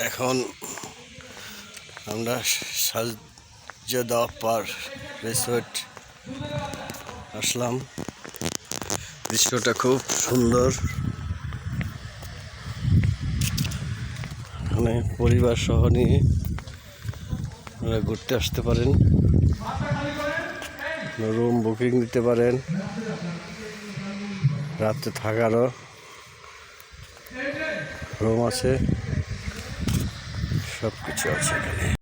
এখন আমরা সাজেদা পার রিসোর্ট আসলাম। দৃশ্যটা খুব সুন্দর। এখানে পরিবার সহ নিয়ে আপনারা ঘুরতে আসতে পারেন, রুম বুকিং দিতে পারেন, রাতে থাকারও রুম আছে, সব কিছু আছে এখানে।